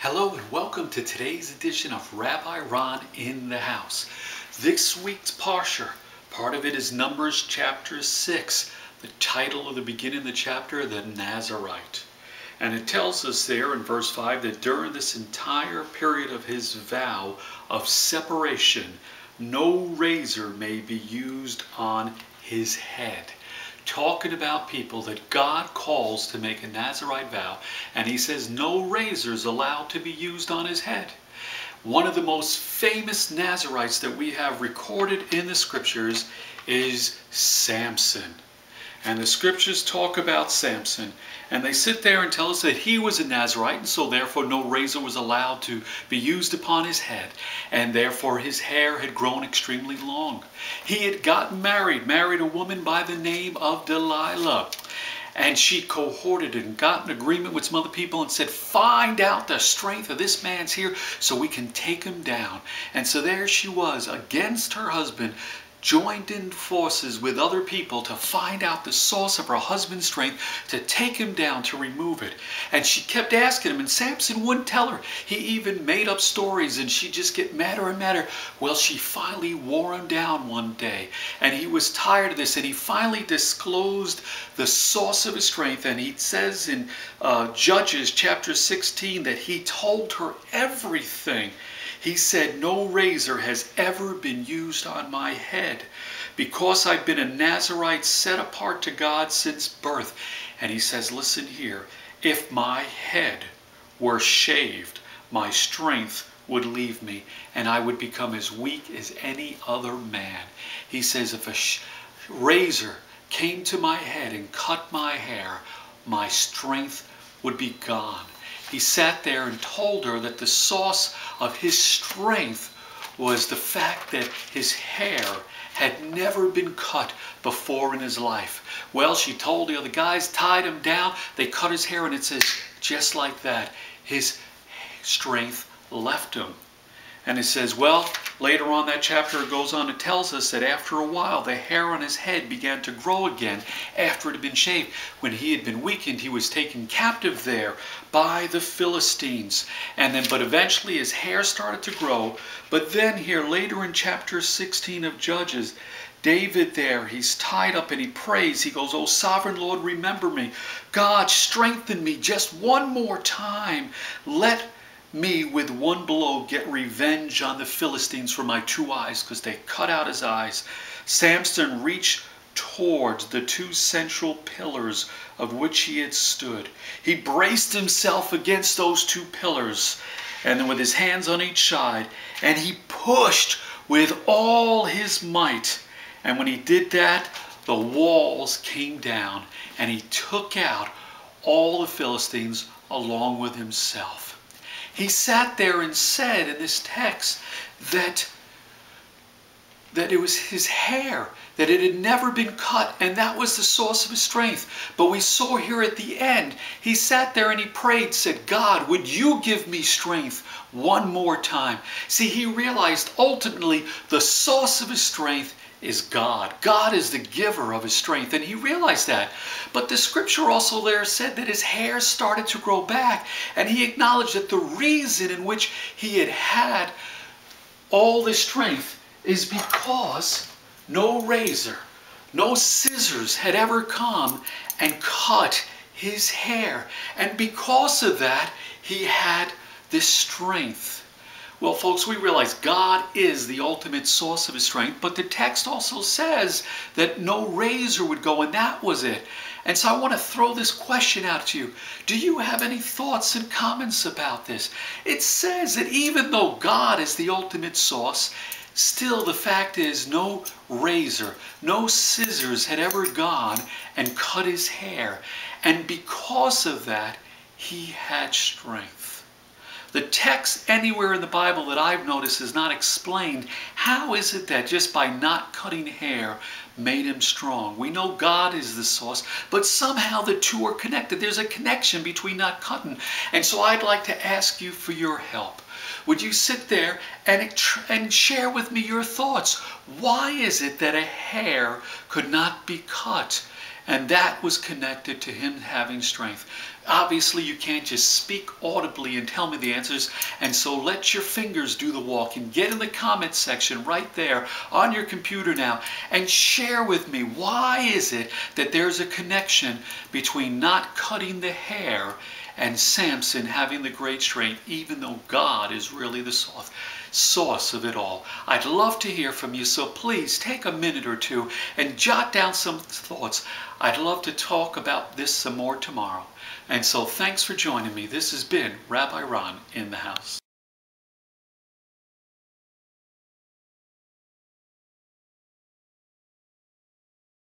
Hello and welcome to today's edition of Rabbi Ron in the House. This week's parsha, part of it is Numbers chapter 6. The title of the beginning of the chapter, the Nazarite. And it tells us there in verse 5 that during this entire period of his vow of separation, no razor may be used on his head. Talking about people that God calls to make a Nazarite vow, and he says no razors allowed to be used on his head. One of the most famous Nazarites that we have recorded in the scriptures is Samson. And the scriptures talk about Samson, and they sit there and tell us that he was a Nazarite, and so therefore no razor was allowed to be used upon his head, and therefore his hair had grown extremely long. He had gotten married a woman by the name of Delilah, and she cohorted and got an agreement with some other people and said, find out the strength of this man's hair so we can take him down. And so there she was against her husband, joined in forces with other people to find out the source of her husband's strength, to take him down, to remove it. And she kept asking him, and Samson wouldn't tell her. He even made up stories, and she'd just get madder and madder. Well, she finally wore him down one day, and he was tired of this, and he finally disclosed the source of his strength. And he says in Judges chapter 16 that he told her everything. He said, no razor has ever been used on my head because I've been a Nazarite set apart to God since birth. And he says, listen here, if my head were shaved, my strength would leave me and I would become as weak as any other man. He says, if a razor came to my head and cut my hair, my strength would be gone. He sat there and told her that the source of his strength was the fact that his hair had never been cut before in his life. Well, she told the other guys, tied him down, they cut his hair, and it says, just like that, his strength left him. And it says, well, later on that chapter it goes on, it tells us that after a while the hair on his head began to grow again after it had been shaved. When he had been weakened, he was taken captive there by the Philistines. And then, but eventually his hair started to grow. But then here later in chapter 16 of Judges, David there, he's tied up and he prays. He goes, oh, sovereign Lord, remember me. God, strengthen me just one more time. Let me with one blow get revenge on the Philistines for my two eyes, because they cut out his eyes. Samson reached towards the two central pillars of which he had stood. He braced himself against those two pillars, and then with his hands on each side, and he pushed with all his might. And when he did that, the walls came down, and he took out all the Philistines along with himself. He sat there and said in this text that it was his hair, that it had never been cut, and that was the source of his strength. But we saw here at the end, he sat there and he prayed, said, God, would you give me strength one more time? See, he realized ultimately the source of his strength is God. God is the giver of his strength, and he realized that. But the scripture also there said that his hair started to grow back, and he acknowledged that the reason in which he had had all this strength is because no razor, no scissors had ever come and cut his hair. And because of that, he had this strength. Well, folks, we realize God is the ultimate source of his strength, but the text also says that no razor would go, and that was it. And so I want to throw this question out to you. Do you have any thoughts and comments about this? It says that even though God is the ultimate source, still the fact is no razor, no scissors had ever gone and cut his hair. And because of that, he had strength. The text anywhere in the Bible that I've noticed is not explained. How is it that just by not cutting hair made him strong? We know God is the source, but somehow the two are connected. There's a connection between not cutting. And so I'd like to ask you for your help. Would you sit there and share with me your thoughts? Why is it that a hair could not be cut? And that was connected to him having strength. Obviously, you can't just speak audibly and tell me the answers, and so let your fingers do the walking. Get in the comment section right there on your computer now and share with me, why is it that there's a connection between not cutting the hair and Samson having the great strength, even though God is really the source of it all? I'd love to hear from you, so please take a minute or two and jot down some thoughts. I'd love to talk about this some more tomorrow. And so thanks for joining me. This has been Rabbi Ron in the house.